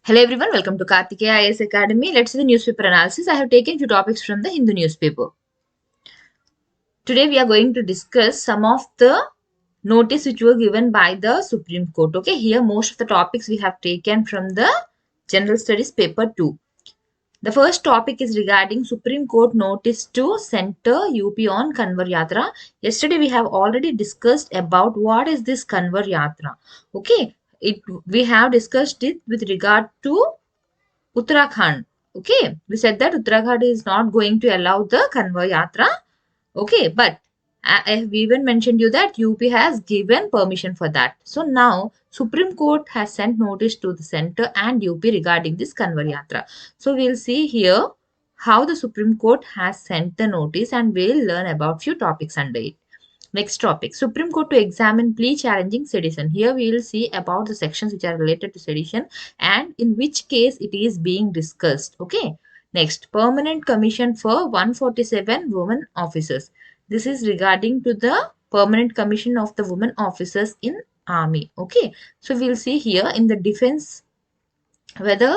Hello everyone, welcome to Kartikeya IAS Academy. Let's see the newspaper analysis. I have taken few topics from the Hindu newspaper. Today we are going to discuss some of the notice which were given by the Supreme Court. Okay, here most of the topics we have taken from the General Studies paper 2. The first topic is regarding Supreme Court notice to Center UP on Kanwar Yatra. Yesterday we have already discussed about what is this Kanwar Yatra. Okay, we have discussed it with regard to Uttarakhand. Okay, we said that Uttarakhand is not going to allow the Kanwar Yatra. Okay, but I have even mentioned you that UP has given permission for that. So now Supreme Court has sent notice to the center and UP regarding this Kanwar Yatra. So we'll see here how the Supreme Court has sent the notice and we'll learn about few topics under it. Next topic, Supreme Court to examine plea challenging sedition. Here we will see about the sections which are related to sedition and in which case it is being discussed. Okay. Next, Permanent Commission for 147 women officers. This is regarding to the Permanent Commission of the women officers in Army. Okay. So we'll see here in the defense whether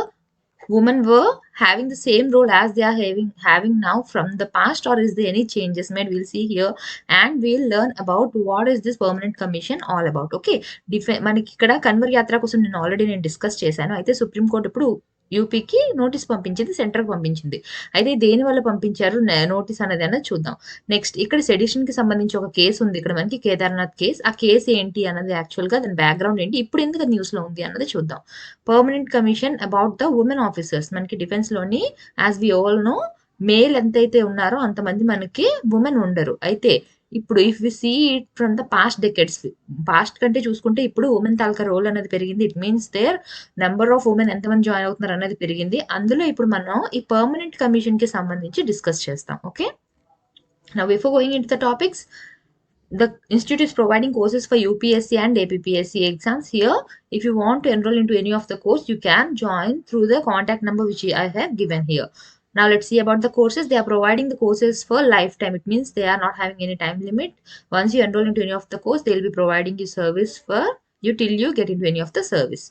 women were having the same role as they are having now from the past, or is there any changes made? We'll see here and we'll learn about what is this permanent commission all about. Okay, మనకి ఇక్కడ కన్వర్ యాత్ర కోసం నేను already discuss చేశాను. అయితే supreme court ఇప్పుడు యూపీకి notice పంపించింది, సెంటర్కి పంపించింది. అయితే దేని వల్ల పంపించారు నోటీస్ అనేది చూద్దాం. నెక్స్ట్ ఇక్కడ సెడిషన్ కి సంబంధించి ఒక కేసు ఉంది ఇక్కడ మనకి, కేదార్నాథ్ కేసు. ఆ కేసు ఏంటి అన్నది యాక్చువల్ గా దాని బ్యాక్గ్రౌండ్ ఏంటి, ఇప్పుడు ఎందుకు న్యూస్ లో ఉంది అన్నది చూద్దాం. Permanent commission about the women officers. మనకి డిఫెన్స్ లోని as we all know male ఎంతైతే ఉన్నారో అంతమంది మనకి ఉమెన్ ఉండరు. అయితే ఇప్పుడు if we see it from the past decades, past కంటే చూసుకుంటే ఇప్పుడు ఉమెన్ తాలూకా రోల్ అనేది పెరిగింది. It means their number of women ఎంతమంది జాయిన్ అవుతున్నారు అనేది పెరిగింది. అందులో ఇప్పుడు మనం ఈ పర్మనెంట్ కమిషన్ కి సంబంధించి డిస్కస్ చేస్తాం. Okay, now before going into the topics, the institute is providing courses for UPSC and APPSC exams. Here, if you want to enroll into any of the course, you can join through the contact number which I have given here. Now let's see about the courses. They are providing the courses for lifetime. It means they are not having any time limit. Once you enroll into any of the course, they will be providing you service for you till you get into any of the service.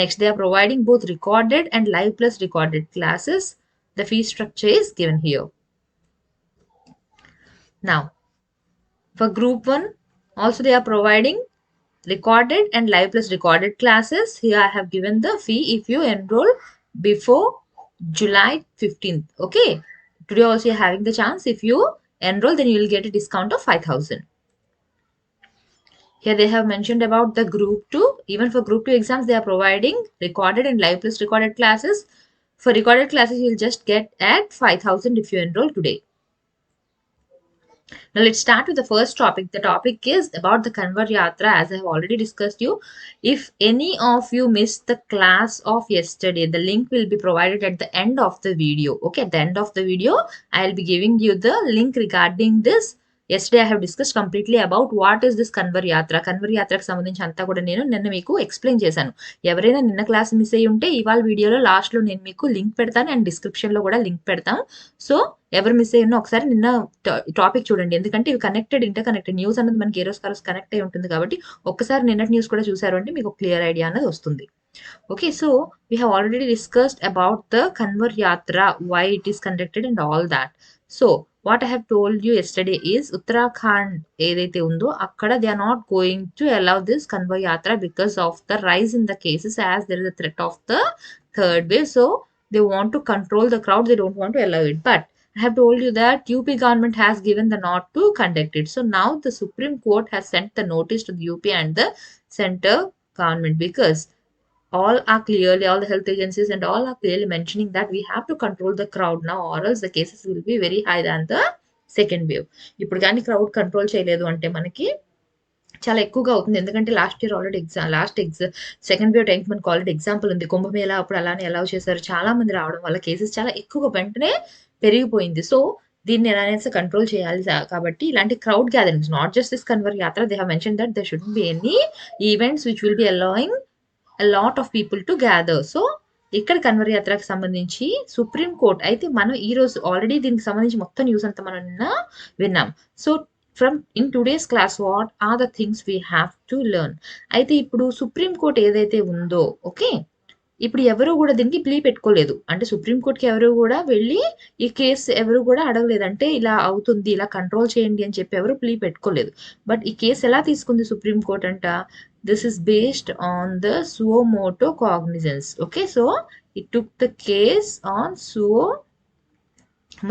Next, they are providing both recorded and live plus recorded classes. The fee structure is given here. Now, for group 1, also they are providing recorded and live plus recorded classes. Here I have given the fee if you enroll before July 15th. Okay, today also you are having the chance. If you enroll, then you will get a discount of 5,000. Here they have mentioned about the group 2. Even for group 2 exams, they are providing recorded and live plus recorded classes. For recorded classes, you will just get at 5,000 if you enroll today. Now let's start with the first topic. The topic is about the Kanwar Yatra, as I have already discussed you. If any of you missed the class of yesterday, the link will be provided at the end of the video. Okay, at the end of the video, I will be giving you the link regarding this. Yesterday I have discussed completely about what is this Kanwar Yatra. Kanwar Yatra కి సంబంధించి అంతా కూడా నేను నిన్న మీకు explain చేశాను. ఎవరైనా నిన్న క్లాస్ మిస్ అయ్యి ఉంటే ఇవాళ వీడియోలో లాస్ట్లో నేను మీకు లింక్ పెడతాను అండ్ డిస్క్రిప్షన్లో కూడా లింక్ పెడతాం. సో ఎవరు మిస్ అయ్యి ఉన్నా ఒకసారి నిన్న టాపిక్ చూడండి, ఎందుకంటే ఇవి కనెక్టెడ్, ఇంటర్ కనెక్టెడ్. న్యూస్ అనేది మనకి ఏ రోజు కారోజు కనెక్ట్ అయి ఉంటుంది కాబట్టి ఒక్కసారి నిన్నటి న్యూస్ కూడా చూసారు అంటే మీకు క్లియర్ ఐడియా అనేది వస్తుంది. Okay, so we have already discussed about the Kanwar Yatra, why it is conducted and all that. So what I have told you yesterday is Uttarakhand ఏదైతే ఉందో అక్కడ they are not going to allow this Kanwar Yatra because of the rise in the cases, as there is a threat of the third wave. So they want to control the crowd, they don't want to allow it. But I have told you that UP government has given the nod to conduct it. So now the Supreme Court has sent the notice to the UP and the center government, because all the health agencies and all are clearly mentioning that we have to control the crowd now, or else the cases will be very high than the second wave. ఇప్పుడు కానీ crowd control చేయలేదు అంటే మనకి చాలా ఎక్కువగా అవుతుంది. ఎందుకంటే last year already second wave టైంకి మనకు ఆల్రెడీ ఎగ్జాంపుల్ ఉంది. కుంభమేళా అప్పుడు అలానే అలౌ చేశారు, చాలా మంది రావడం వల్ల కేసెస్ చాలా ఎక్కువగా వెంటనే పెరిగిపోయింది. సో దీన్ని ఎలానైనా కంట్రోల్ చేయాలి కాబట్టి ఇలాంటి crowd gatherings, not just this Kanwar Yatra, they have mention that they should be any events which will be allowing a lot of people to gather. So ఇక్కడ కన్వర్ యాత్రకు సంబంధించి సుప్రీం కోర్ట్ అయితే మనం ఈ రోజు ఆల్రెడీ దీనికి సంబంధించి మొత్తం న్యూస్ అంతా మనం నిన్న విన్నాం. So from in today's class what are the things we have to learn. అయితే ఇప్పుడు సుప్రీం కోర్ట్ ఏదైతే ఉందో, ఓకే, ఇప్పుడు ఎవరు కూడా దీనికి ప్లీ పెట్టుకోలేదు. అంటే సుప్రీంకోర్టుకి ఎవరు కూడా వెళ్ళి ఈ కేసు ఎవరు కూడా అడగలేదు. అంటే ఇలా అవుతుంది, ఇలా కంట్రోల్ చేయండి అని చెప్పి ఎవరు ప్లీ పెట్టుకోలేదు. బట్ ఈ కేసు ఎలా తీసుకుంది సుప్రీంకోర్టు అంట, this is based on the suo motu cognizance. Okay, so it took the case on suo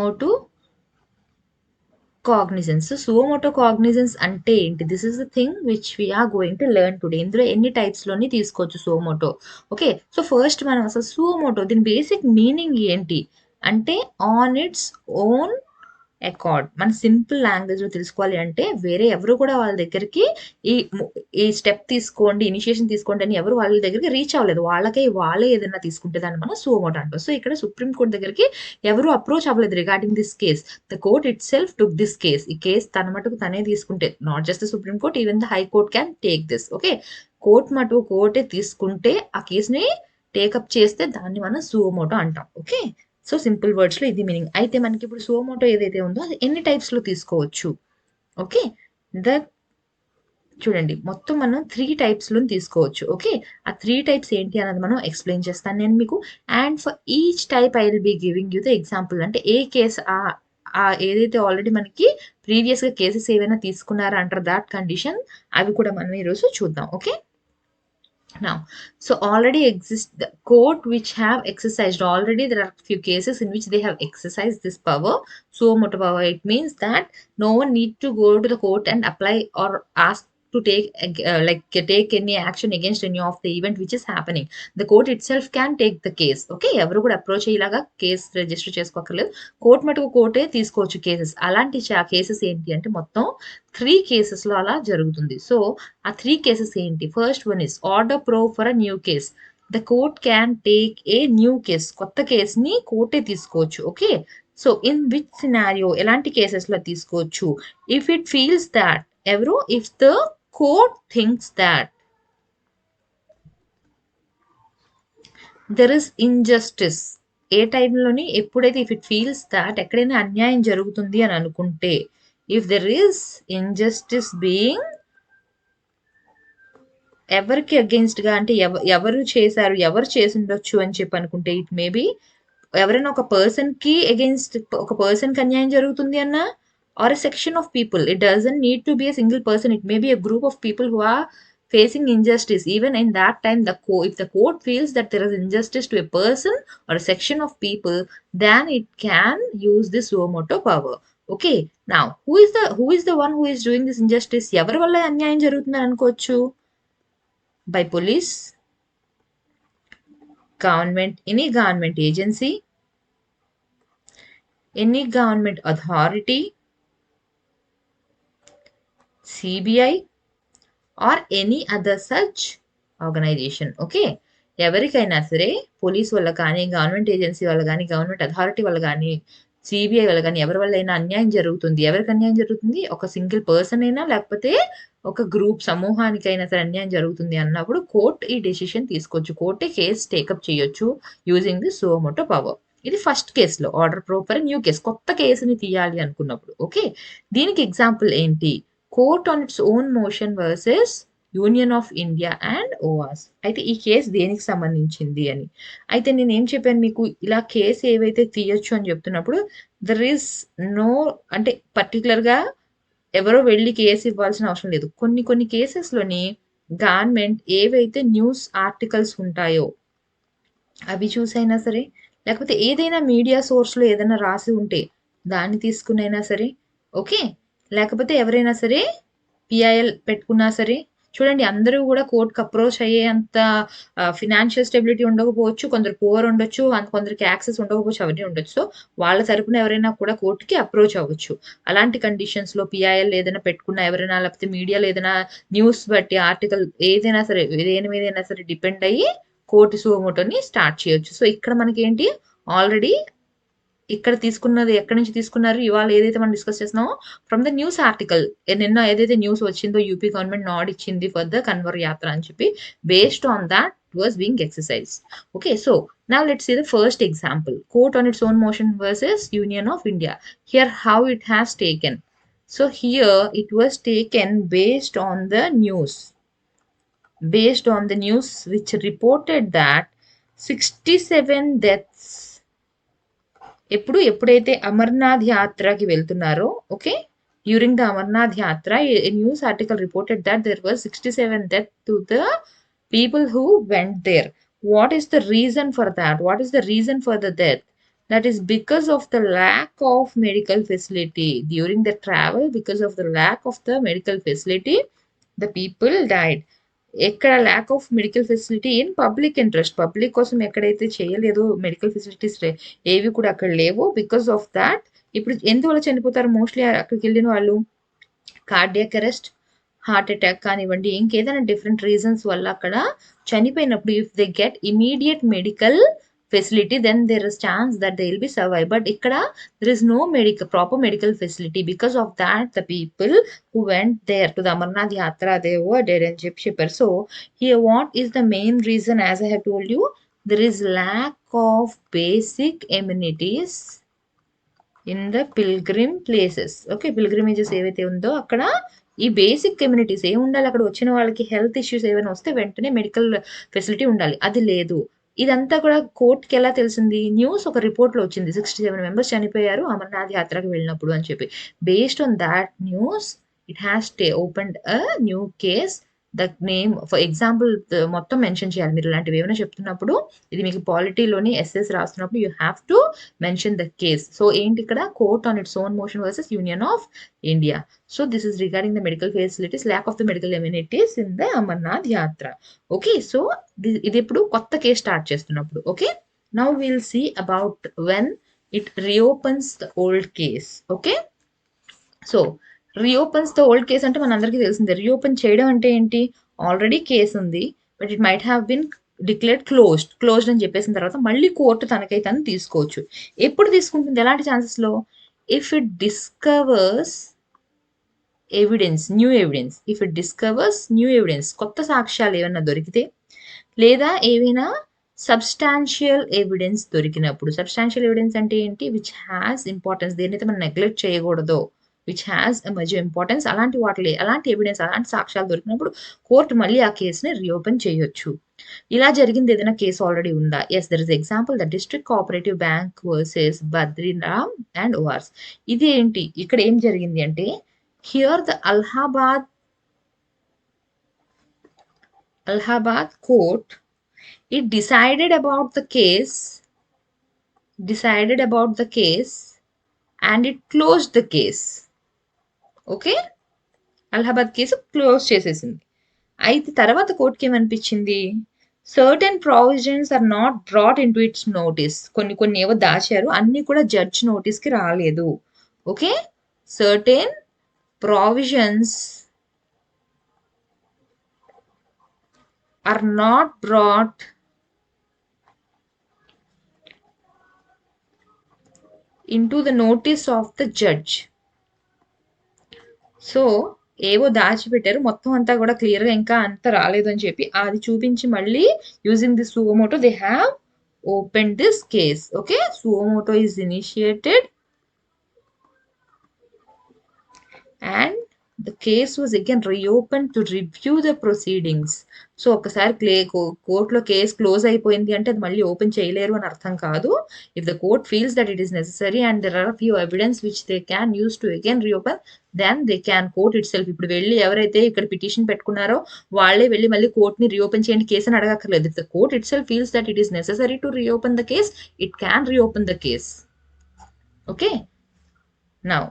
motu cognizance. Suo motu cognizance అంటే ఏంటి? This is the thing which we are going to learn today. ఇందులో ఎన్ని టైప్స్లోని తీసుకోవచ్చు suo motu. Okay, so first మనం అసలు suo motu దీని basic meaning ఏంటి అంటే ఆన్ ఇట్స్ ఓన్ అకార్డ్. మన సింపుల్ లాంగ్వేజ్లో తెలుసుకోవాలి అంటే వేరే ఎవరు కూడా వాళ్ళ దగ్గరికి ఈ ఈ స్టెప్ తీసుకోండి, ఇనిషియేషన్ తీసుకోండి అని ఎవరు వాళ్ళ దగ్గరికి రీచ్ అవ్వలేదు. వాళ్ళే ఏదైనా తీసుకుంటే దాన్ని మనం సువోమోటో అంటాం. సో ఇక్కడ సుప్రీం కోర్ట్ దగ్గరికి ఎవరు అప్రోచ్ అవ్వలేదు regarding this case. The court itself took this case. ఈ కేస్ తన మటుకు తనే తీసుకుంటే, not just the supreme court, even the high court can take this. Okay, కోర్టే తీసుకుంటే ఆ కేసుని టేకప్ చేస్తే దాన్ని మనం సువోమోటో అంటాం. ఓకే, సో సింపుల్ వర్డ్స్లో ఇది మీనింగ్. అయితే మనకి ఇప్పుడు సువోమోటో ఏదైతే ఉందో అది ఎన్ని టైప్స్లో తీసుకోవచ్చు. ఓకే, చూడండి మొత్తం మనం 3 టైప్స్లో తీసుకోవచ్చు. ఓకే, ఆ 3 టైప్స్ ఏంటి అన్నది మనం ఎక్స్ప్లెయిన్ చేస్తాను నేను మీకు. And for each type I will be giving you the example. అంటే ఏ కేసు ఏదైతే ఆల్రెడీ మనకి ప్రీవియస్గా కేసెస్ ఏవైనా తీసుకున్నారా అంటారు దాట్ కండిషన్, అవి కూడా మనం ఈరోజు చూద్దాం. Okay, now so already exist the court which have exercised, already there are few cases in which they have exercised this power, suo power. It means that no one need to go to the court and apply or ask to take any action against any of the event which is happening. The court itself can take the case. Okay, ఎవరు కూడా approach అయ్యేలాగా case register చేసుకోకర్లేదు. Court మటుకు కోర్టే తీసుకోవచ్చు cases. అలాంటి cases ఏంటి అంటే మొత్తం 3 కేసెస్లో అలా జరుగుతుంది. సో ఆ 3 కేసెస్ ఏంటి? First one is order pro for a new case. The court can take a new case. కొత్త కేసుని కోర్టే తీసుకోవచ్చు. Okay, so in which scenario, ఎలాంటి కేసెస్లో తీసుకోవచ్చు? ఇఫ్ ఇట్ ఫీల్స్ దాట్, ఎవరు? If the court thinks that there is injustice. ఏ టైంలోని ఎప్పుడైతే ఇఫ్ ఇట్ ఫీల్స్ దాట్ ఎక్కడైనా అన్యాయం జరుగుతుంది అని అనుకుంటే, if there is injustice being ఎవరికి అగెయిన్స్ట్గా అంటే ఎవరు చేశారు, ఎవరు చేసి ఉండొచ్చు అని చెప్పి అనుకుంటే, ఇట్ మేబీ ఎవరైనా ఒక పర్సన్కి అగెయిన్స్ట్, ఒక పర్సన్కి అన్యాయం జరుగుతుంది అన్న, or a section of people. It doesn't need to be a single person, it may be a group of people who are facing injustice. Even in that time, if the court feels that there is injustice to a person or a section of people, then it can use this suo motu power. Okay, now who is the one who is doing this injustice? ఎవరి వల్ల అన్యాయం జరుగుతుందని అనుకోవచ్చు? By police, government, any government agency, any government authority, CBI, or any other such organization. Okay, ఎవరికైనా సరే police వల్ల కానీ, government agency వల్ల కానీ, గవర్నమెంట్ అథారిటీ వల్ల కానీ, సిబిఐ వల్ల కానీ, ఎవరి వల్ల అయినా అన్యాయం జరుగుతుంది. ఎవరికి అన్యాయం జరుగుతుంది? ఒక సింగిల్ పర్సన్ అయినా లేకపోతే ఒక గ్రూప్ సమూహానికైనా సరే అన్యాయం జరుగుతుంది అన్నప్పుడు కోర్ట్ ఈ డెసిషన్ తీసుకోవచ్చు. కోర్టే కేసు టేకప్ చేయొచ్చు using the suo motu power. ఇది ఫస్ట్ కేసులో order pro for new case, కొత్త కేసుని తీయాలి అనుకున్నప్పుడు. ఓకే, దీనికి ఎగ్జాంపుల్ ఏంటి? Court on its own motion versus Union of India and ఓవాస్. అయితే ఈ కేసు దేనికి సంబంధించింది అని అయితే నేను ఏం చెప్పాను మీకు, ఇలా కేసు ఏవైతే తీయొచ్చు అని చెప్తున్నప్పుడు దర్ ఈస్ నో, అంటే పర్టికులర్గా ఎవరో వెళ్ళి కేసు ఇవ్వాల్సిన అవసరం లేదు. కొన్ని కేసెస్లోని గవర్నమెంట్ ఏవైతే న్యూస్ ఆర్టికల్స్ ఉంటాయో అవి చూసైనా సరే, లేకపోతే ఏదైనా మీడియా సోర్స్లో ఏదైనా రాసి ఉంటే దాన్ని తీసుకునైనా సరే, ఓకే, లేకపోతే ఎవరైనా సరే పిఐఎల్ పెట్టుకున్నా సరే, చూడండి అందరూ కూడా కోర్టుకు అప్రోచ్ అయ్యేంత ఫినాన్షియల్ స్టెబిలిటీ ఉండకపోవచ్చు, కొందరు పువర్ ఉండొచ్చు, కొందరికి యాక్సెస్ ఉండకపోవచ్చు, అవన్నీ ఉండొచ్చు. సో వాళ్ళ తరపున ఎవరైనా కూడా కోర్టుకి అప్రోచ్ అవ్వచ్చు. అలాంటి కండిషన్స్లో పిఐఎల్ ఏదైనా పెట్టుకున్నా, ఎవరైనా లేకపోతే మీడియాలో ఏదైనా న్యూస్ బట్టి ఆర్టికల్ ఏదైనా సరే, దేని మీదైనా సరే డిపెండ్ అయ్యి కోర్టు సువో మోటోని స్టార్ట్ చేయొచ్చు. సో ఇక్కడ మనకి ఏంటి, ఆల్రెడీ ఇక్కడ తీసుకున్నది ఎక్కడి నుంచి తీసుకున్నారు, ఇవాళ ఏదైతే మనం డిస్కస్ చేస్తున్నామో ఫ్రమ్ ద న్యూస్ ఆర్టికల్. నిన్న ఏదైతే న్యూస్ వచ్చిందో యూపీ గవర్నమెంట్ నాడ్ ఇచ్చింది ఫర్ ద కన్వర్ యాత్ర అని చెప్పి, based on that was being exercised. Okay, so now let's see the first example. Court on its own motion versus Union of India. Here how it has taken. So here it was taken based on the news which reported that 67 deaths ఎప్పుడైతే అమర్నాథ్ యాత్రకి వెళ్తున్నారో, okay, during the Amarnath యాత్ర a news article reported that there was 67 deaths to the people who went there. What is the reason for that? What is the reason for the death? That is because of the lack of medical facility during the travel. Because of the lack of the medical facility, the people died. ఎక్కడ lack of medical facility in public interest, public కోసం ఎక్కడైతే చేయలేదో medical facilities ఏవి కూడా అక్కడ లేవు. Because of that ఇప్పుడు ఎందువల్ల చనిపోతారు మోస్ట్లీ అక్కడికి వెళ్ళిన వాళ్ళు? కార్డియాక్ అరెస్ట్, హార్ట్ అటాక్ కానివ్వండి, ఇంకేదైనా డిఫరెంట్ రీజన్స్ వల్ల అక్కడ చనిపోయినప్పుడు if they get immediate medical facility, then there is chance that they will be survive. But ikkada there is no proper medical facility. Because of that, the people who went there to the Amarnath Yatra, they were dead and shipper. So here what is the main reason? As I have told you, there is lack of basic amenities in the pilgrim places. Okay, pilgrimages ఏవైతే ఉందో అక్కడ ఈ basic communities ఏమి ఉండాలి? అక్కడ వచ్చిన వాళ్ళకి health issues ఏమైనా వస్తే వెంటనే మెడికల్ ఫెసిలిటీ ఉండాలి, అది లేదు. ఇదంతా కూడా కోర్టుకి ఎలా తెలిసింది? న్యూస్ ఒక రిపోర్ట్లో వచ్చింది, 67 మెంబర్స్ చనిపోయారు అమర్నాథ్ యాత్రకు వెళ్ళినప్పుడు అని చెప్పి. Based on that news it has opened a new case. The name for example మొత్తం మెన్షన్ చేయాలి మీరు ఇలాంటివి ఏమైనా చెప్తున్నప్పుడు. ఇది మీకు పాలిటీలోని ఎస్ఎస్ రాస్తున్నప్పుడు you have to mention the case. So ఏంటి ఇక్కడ? Court on its own motion versus Union of India. So this is regarding the medical facilities, lack of the medical amenities in the Amarnath Yatra. Okay, so ఇది ఇప్పుడు కొత్త case start చేస్తున్నప్పుడు. Okay, now will see about when it reopens the old case. Okay, so reopens the old case అంటే మనందరికీ తెలిసిందే. Reopen చేయడం అంటే ఏంటి? ఆల్రెడీ కేసు ఉంది, but it might have been declared closed అని చెప్పేసిన తర్వాత మళ్ళీ కోర్టు తనకైతే తను తీసుకోవచ్చు. ఎప్పుడు తీసుకుంటుంది? ఎలాంటి ఛాన్సెస్లో? If it discovers evidence, new evidence. If it discovers new evidence, కొత్త సాక్ష్యాలు ఏమైనా దొరికితే, లేదా ఏవైనా సబ్స్టాన్షియల్ ఎవిడెన్స్ దొరికినప్పుడు. సబ్స్టాన్షియల్ ఎవిడెన్స్ అంటే ఏంటి? విచ్ హ్యాస్ ఇంపార్టెన్స్, దేనైతే మనం నెగ్లెక్ట్ చేయకూడదో, which has a major importance, అలాంటి అలాంటి ఎవిడెన్స్, అలాంటి సాక్ష్యాలు దొరికినప్పుడు కోర్టు మళ్ళీ ఆ కేసుని రీఓపెన్ చేయొచ్చు. ఇలా జరిగింది ఏదైనా కేసు ఆల్రెడీ ఉందా? Yes, there is example the district cooperative bank versus Badriram and ORS. ఇది ఏంటి? ఇక్కడ ఏం జరిగింది అంటే, here the Allahabad court, it decided about the case and it closed the case. Okay, Allahabad case close చేసేసింది. అయితే తర్వాత కోర్టుకి ఏమనిపించింది? Certain provisions are not brought in to its notice. కొన్ని ఏవో దాచారు, అన్ని కూడా జడ్జ్ నోటీస్కి రాలేదు. Okay, certain provisions are not brought into the notice of the judge. So ఏవో దాచిపెట్టారు, మొత్తం అంతా కూడా క్లియర్గా ఇంకా అంత రాలేదు అని చెప్పి అది చూపించి మళ్ళీ using this suo motu they have open this case. Okay, suo motu is initiated and the case was again reopened to review the proceedings. So ఒకసారి కోర్టులో కేసు క్లోజ్ అయిపోయింది అంటే అది మళ్ళీ ఓపెన్ చేయలేరు అని అర్థం కాదు. If the court feels that it is necessary and there are few evidence which they can use to again reopen, then they can court itself. ఇప్పుడు వెళ్ళి ఎవరైతే ఇక్కడ పిటిషన్ పెట్టుకున్నారో వాళ్ళే వెళ్ళి మళ్ళీ కోర్ట్ని రీఓపెన్ చేయండి కేసు అని అడగక్కర్లేదు. If the court itself feels that it is necessary to reopen the case, it can reopen the case. Okay, now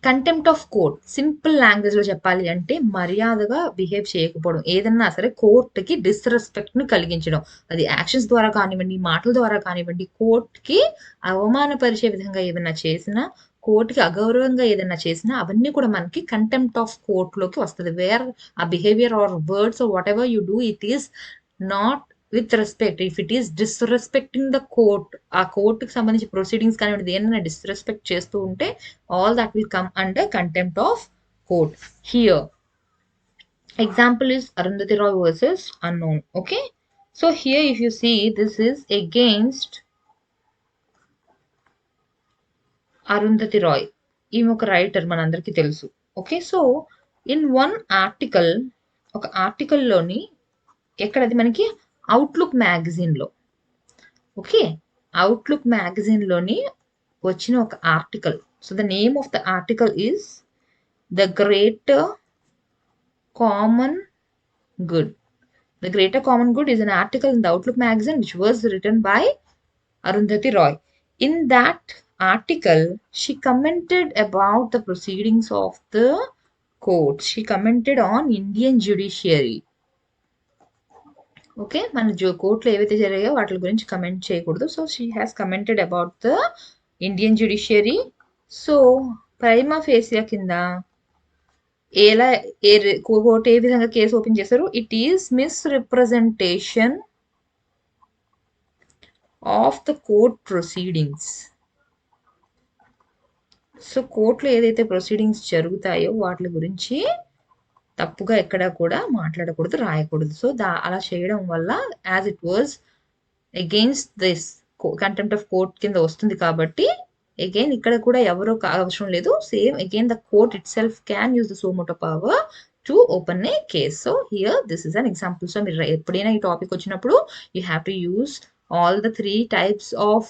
contempt of court, simple language లో చెప్పాలి అంటే మర్యాదగా బిహేవ్ చేయకపోవడం, ఏదన్నా సరే కోర్టుకి డిస్రెస్పెక్ట్ ని కలిగించడం, అది యాక్షన్స్ ద్వారా కానివ్వండి, మాటల ద్వారా కానివ్వండి, కోర్టుకి అవమానపరిచే విధంగా ఏదైనా చేసినా, కోర్టుకి అగౌరవంగా ఏదైనా చేసినా అవన్నీ కూడా మనకి కంటెంప్ట్ ఆఫ్ కోర్ట్ లోకి వస్తుంది. Where a behaviour or words or whatever you do, it is not with respect. If it is disrespecting the court, ఆ కోర్టుకి సంబంధించి ప్రొసీడింగ్స్ కానివ్వండి దేనైనా డిస్రెస్పెక్ట్ చేస్తూ ఉంటే all that will come under contempt of court. Here example is Arundhati Roy versus Unknown. Okay, so here if you see, this is against Arundhati Roy. ఈమె ఒక writer, మనందరికీ తెలుసు. Okay, so in one article, ఒక ఆర్టికల్లోని ఎక్కడది మనకి outlook మ్యాగజైన్లో, okay, outlook మ్యాగజైన్లోని వచ్చిన ఒక article. So the name of the article is the greater common good. The Greater Common Good is an article in the Outlook magazine which was written by Arundhati Roy. In that article, she commented about the proceedings of the court. She commented on Indian judiciary. Okay, మన కోర్టులో ఏవైతే జరిగాయో వాటి గురించి comment చేయకూడదు. So she has commented about the Indian judiciary. So prima facie కింద ఎలా court ఏ విధంగా కేసు ఓపెన్ చేశారు? It is misrepresentation of the court proceedings. So కోర్టులో ఏదైతే ప్రొసీడింగ్స్ జరుగుతాయో వాటి గురించి తప్పుగా ఎక్కడా కూడా మాట్లాడకూడదు, రాయకూడదు. సో అలా చేయడం వల్ల as it was against this contempt of court కింద వస్తుంది. కాబట్టి అగైన్ ఇక్కడ కూడా ఎవరో అవసరం లేదు. Same again the court it self can use the suo motu power to open A case. So here this is an example. So మీరు ఎప్పుడైనా ఈ టాపిక్ వచ్చినప్పుడు you have to use all the 3 types of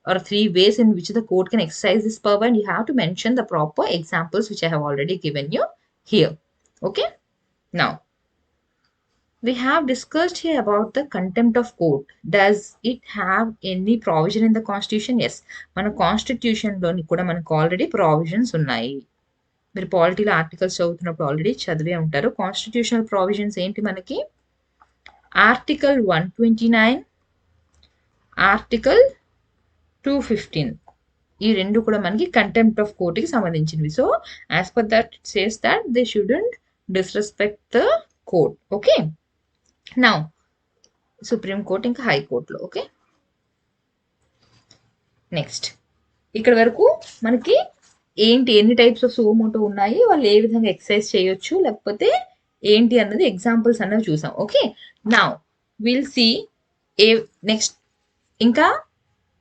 or 3 ways in which the court can exercise this power, and you have to mention the proper examples which I have already given you here. Okay, now we have discussed here about the contempt of court. Does it have any provision in the constitution? Yes, మన constitution లోని కూడా మనకు already provisions ఉన్నాయి. మీరు పాలిటీలో articles చదువుతున్నప్పుడు already చదివే ఉంటారు. Constitutional provisions ఏంటి మనకి? ఆర్టికల్ 129, ఆర్టికల్ 215, ఈ రెండు కూడా మనకి కంటెంప్ట్ ఆఫ్ కోర్టుకి సంబంధించినవి. So as per that it says that they shouldn't disrespect the court. Okay, now supreme court ఇంకా హైకోర్టులో. ఓకే, నెక్స్ట్ ఇక్కడ వరకు మనకి ఏంటి, ఎన్ని టైప్స్ ఆఫ్ సుమోటో ఉన్నాయి, వాళ్ళు ఏ విధంగా ఎక్సర్సైజ్ చేయొచ్చు, లేకపోతే ఏంటి అన్నది ఎగ్జాంపుల్స్ అన్నవి చూసాం. Okay, now will see next ఇంకా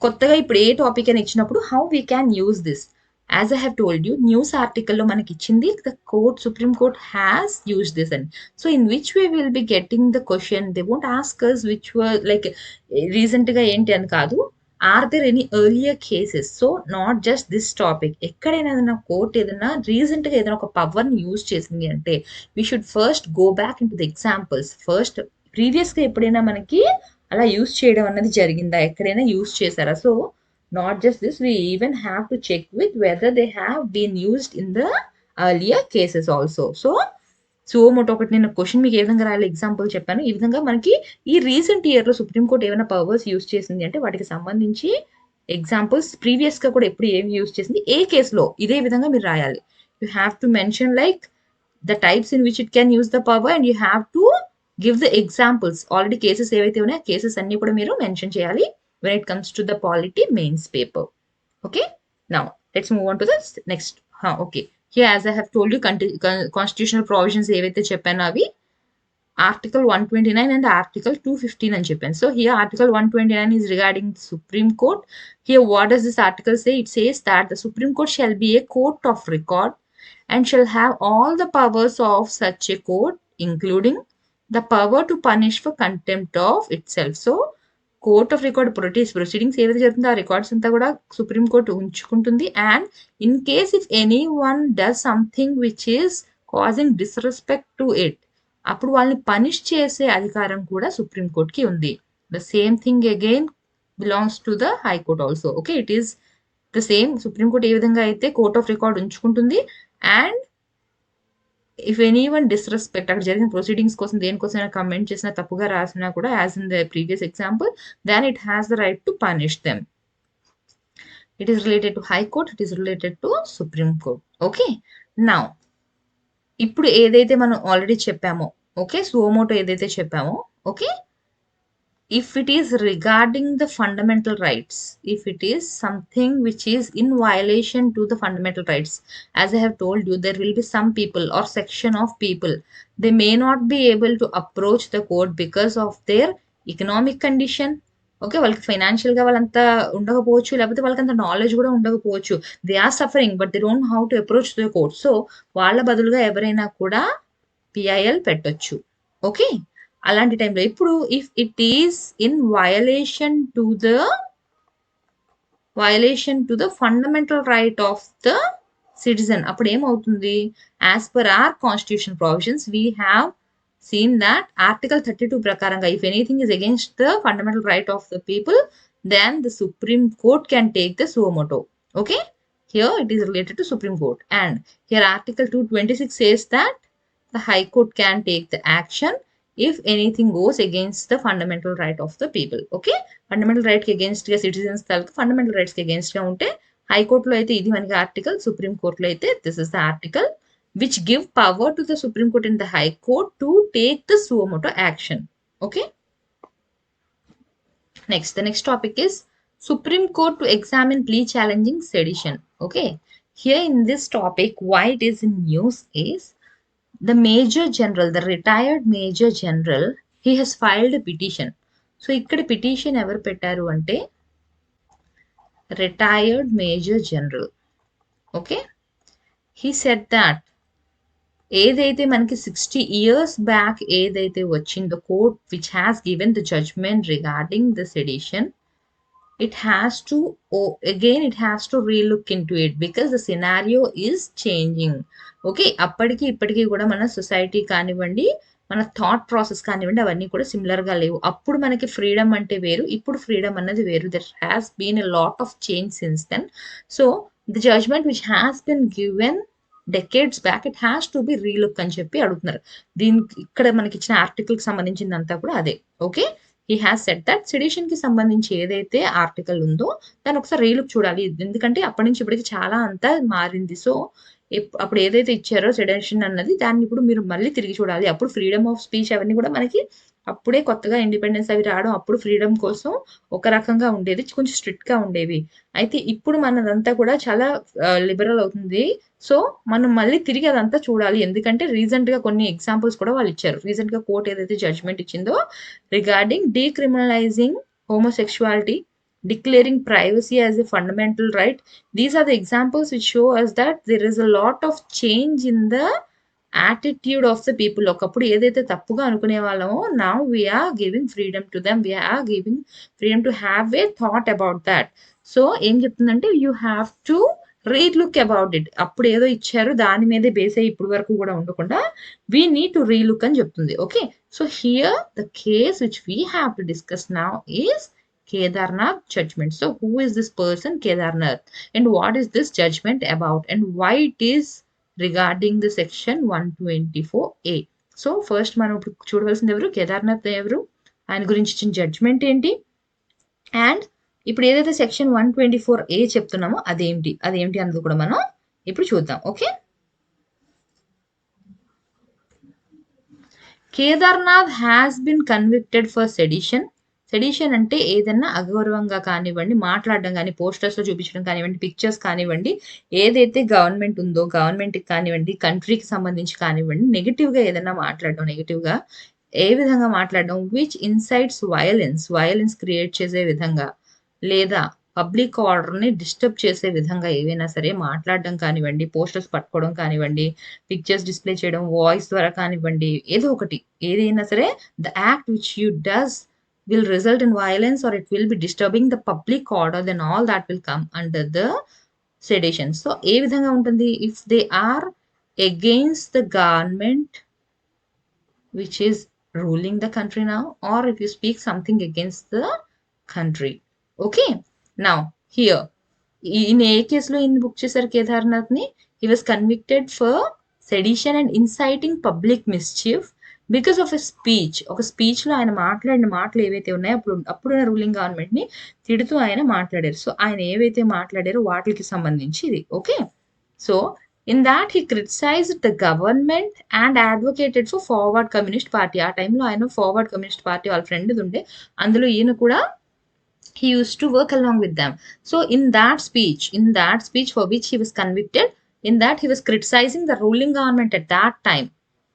కొత్తగా ఇప్పుడు ఏ టాపిక్ అని ఇచ్చినప్పుడు how we can use this. As I have told you, news ఆర్టికల్లో మనకి ఇచ్చింది the court, supreme court has use this అని. So in which way will be getting the question, they won't ask us which were like రీసెంట్గా ఏంటి అని కాదు, are there any earlier cases. So not just this topic, ఎక్కడైనా ఏదైనా court ఏదైనా రీసెంట్గా ఏదైనా ఒక పవర్ని యూజ్ చేసింది అంటే we should first go back in to the examples. First ప్రీవియస్గా ఎప్పుడైనా మనకి అలా యూజ్ చేయడం అన్నది జరిగిందా, ఎక్కడైనా యూజ్ చేశారా? So not just this, we even have to check with whether they have been used in the earlier cases also. So suo motu ఒకటి నేను క్వశ్చన్ మీకు ఏ విధంగా రాయాలి ఎగ్జాంపుల్ చెప్పాను. ఈ విధంగా మనకి ఈ రీసెంట్ ఇయర్లో సుప్రీంకోర్టు ఏమైనా పవర్స్ యూజ్ చేసింది అంటే వాటికి సంబంధించి ఎగ్జాంపుల్స్ ప్రీవియస్గా కూడా ఎప్పుడు ఏమి యూజ్ చేసింది, ఏ కేసులో, ఇదే విధంగా మీరు రాయాలి. You have to mention like the types in which it can use the power and you have to give the examples. Already cases ఏవైతే ఉన్నాయో కేసెస్ అన్ని కూడా మీరు మెన్షన్ చేయాలి when it comes to the polity mains paper. Okay, now let's move on to the next. Okay, here as I have told you constitutional provisions ఏవైతే చెప్పానో అవి article 129 and article 215 అని చెప్పాను. So here article 129 is regarding the Supreme Court. Here what does this article say? It says that the Supreme Court shall be a court of record and shall have all the powers of such a court, including the power to punish for contempt of itself. So court of record proceedings ఏదైతే జరుగుతుందో ఆ records అంతా కూడా supreme court ఉంచుకుంటుంది. And in case if any one does something which is causing disrespect to it, అప్పుడు వాళ్ళని punish చేసే అధికారం కూడా సుప్రీం కోర్ట్కి ఉంది. The same thing again belongs to the high court also. Okay, it is the same. Supreme court ఏ విధంగా అయితే కోర్ట్ ఆఫ్ రికార్డ్ ఉంచుకుంటుంది, and if any one disrespect, అక్కడ జరిగిన ప్రొసీడింగ్స్ కోసం దేనికోసమైనా కమెంట్ చేసినా తప్పుగా రాసినా కూడా as in the previous example, then it has the right to punish them. It is related to high court, it is related to supreme court. Okay, now ఇప్పుడు ఏదైతే మనం ఆల్రెడీ చెప్పామో, ఓకే, సుమోటో ఏదైతే చెప్పామో, okay, if it is regarding the fundamental rights, if it is something which is in violation to the fundamental rights, as I have told you, there will be some people or section of people, they may not be able to approach the court because of their economic condition. Okay, వాళ్ళకి ఫైనాన్షియల్గా వాళ్ళంతా ఉండకపోవచ్చు, లేకపోతే వాళ్ళకి అంత knowledge కూడా ఉండకపోవచ్చు. They are suffering but they don't how to approach the court. So వాళ్ళ బదులుగా ఎవరైనా కూడా పిఐఎల్ పెట్టొచ్చు. ఓకే, అలాంటి టైంలో ఇప్పుడు if it is in violation to the fundamental right of the citizen, అప్పుడు ఏమవుతుంది, as per our constitution provisions we have seen that article 32 ప్రకారంగా if anything is against the fundamental right of the people, then the Supreme Court can take the suo motu. Okay, here it is related to Supreme Court, and here article 226 says that the High Court can take the action if anything goes against the fundamental right of the people. Okay, fundamental right కి against గా citizens తాలూకు fundamental rights కి against గా ఉంటే high కోర్టులో అయితే ఇది మనకి ఆర్టికల్, సుప్రీం కోర్టులో అయితే this is the article which give power to the Supreme Court and the High Court to take the suo motu action. Okay. Next, the next topic is Supreme Court to examine plea challenging sedition. Okay. Here in this topic, why it is in news is the Major General, the retired Major General, he has filed a petition. So, ikkada petition ever pettaru ante retired Major General. Okay. He said that ఏదైతే మనకి 60 years back ఏదైతే వచ్చిందో court which has given the judgement regarding the sedition, it has to relook into it because the scenario is changing. Okay, అప్పటికి ఇప్పటికీ కూడా మన society కానివ్వండి, మన థాట్ ప్రాసెస్ కానివ్వండి, అవన్నీ కూడా సిమిలర్గా లేవు. అప్పుడు మనకి ఫ్రీడమ్ అంటే వేరు, ఇప్పుడు ఫ్రీడమ్ అన్నది వేరు. There has been a lot of change since then. So the judgement which has been given decades back it has to be relook అని చెప్పి అడుగుతున్నారు. దీనికి ఇక్కడ మనకి ఇచ్చిన ఆర్టికల్ కి సంబంధించిందంతా కూడా అదే. Okay, he has set that sedition కి సంబంధించి ఏదైతే ఆర్టికల్ ఉందో దాన్ని ఒకసారి రీలుక్ చూడాలి, ఎందుకంటే అప్పటి నుంచి ఇప్పటికి చాలా అంతా మారింది. సో అప్పుడు ఏదైతే ఇచ్చారో సెడిషన్ అన్నది దాన్ని ఇప్పుడు మీరు మళ్ళీ తిరిగి చూడాలి. అప్పుడు ఫ్రీడమ్ ఆఫ్ స్పీచ్ అవన్నీ కూడా మనకి అప్పుడే కొత్తగా ఇండిపెండెన్స్ అవి రావడం, అప్పుడు ఫ్రీడమ్ కోసం ఒక రకంగా ఉండేది, కొంచెం స్ట్రిక్ట్ గా ఉండేవి. అయితే ఇప్పుడు మనదంతా కూడా చాలా లిబరల్ అవుతుంది. సో మనం మళ్ళీ తిరిగి అదంతా చూడాలి, ఎందుకంటే రీసెంట్ గా కొన్ని ఎగ్జాంపుల్స్ కూడా వాళ్ళు ఇచ్చారు. రీసెంట్ గా కోర్ట్ ఏదైతే జడ్జ్మెంట్ ఇచ్చిందో regarding decriminalising homosexuality, declaring privacy as a fundamental right. These are the examples which show us that there is a lot of change in the attitude of the people. ఒకప్పుడు ఏదైతే తప్పుగా అనుకునే వాళ్ళమో now we are giving freedom to them, we are giving freedom to have a thought about that. So ఏం చెప్తుందంటే you have to relook about it. అప్పుడు ఏదో ఇచ్చారు దాని మీదే బేస్ అయ్యి ఇప్పుడు వరకు కూడా ఉండకుండా we need to relook అని చెప్తుంది. Okay, so here the case which we have to discuss now is Kedarnath judgment. So who is this person Kedarnath and what is this judgment about and why it is regarding the section 124A. So first మనం ఇప్పుడు చూడవలసింది ఎవరు, కేదార్నాథ్ ఎవరు, ఆయన గురించి ఇచ్చిన judgement ఏంటి, and ఇప్పుడు ఏదైతే సెక్షన్ 124A చెప్తున్నామో అదేంటి అన్నది కూడా మనం ఇప్పుడు చూద్దాం. Okay, Kedarnath has been convicted for sedition. Sedition అంటే ఏదైనా అగౌరవంగా కానివ్వండి, మాట్లాడడం కానీ, పోస్టర్స్ లో చూపించడం కానివ్వండి, పిక్చర్స్ కానివ్వండి, ఏదైతే గవర్నమెంట్ ఉందో గవర్నమెంట్కి కానివ్వండి, కంట్రీకి సంబంధించి కానివ్వండి, నెగిటివ్ గా ఏదైనా మాట్లాడడం, నెగిటివ్ గా ఏ విధంగా మాట్లాడడం, విచ్ ఇన్సైట్స్ వైలెన్స్ క్రియేట్ చేసే విధంగా, లేదా పబ్లిక్ ఆర్డర్ ని డిస్టర్బ్ చేసే విధంగా ఏవైనా సరే మాట్లాడడం కానివ్వండి, పోస్టర్స్ పట్టుకోవడం కానివ్వండి, పిక్చర్స్ డిస్ప్లే చేయడం, వాయిస్ ద్వారా కానివ్వండి, ఏదో ఒకటి ఏదైనా సరే, the act which you does will result in violence or it will be disturbing the public order, then all that will come under the sedition. So ఏ విధంగా ఉంటుంది, if they are against the government which is ruling the country now, or if you speak something against the country. Okay, now here in ఏ కేసులో in book చేశారు కేదార్నాథ్ ని, he was convicted for sedition and inciting public mischief because of a speech. ఒక speech లో ఆయన మాట్లాడిన మాటలు ఏవైతే ఉన్నాయో అప్పుడున్న రూలింగ్ గవర్నమెంట్ ని తిడుతూ ఆయన మాట్లాడారు. సో ఆయన ఏవైతే మాట్లాడారో వాటికి సంబంధించి ఇది. Okay, so in that he criticised the government and advocated for forward communist party. ఆ టైంలో ఆయన ఫార్వర్డ్ కమ్యూనిస్ట్ పార్టీ వాళ్ళ ఫ్రెండ్ ఉండే, అందులో ఈయన కూడా he used to work along with them. So in that speech for which he was convicted, in that he was criticizing the ruling government at that time.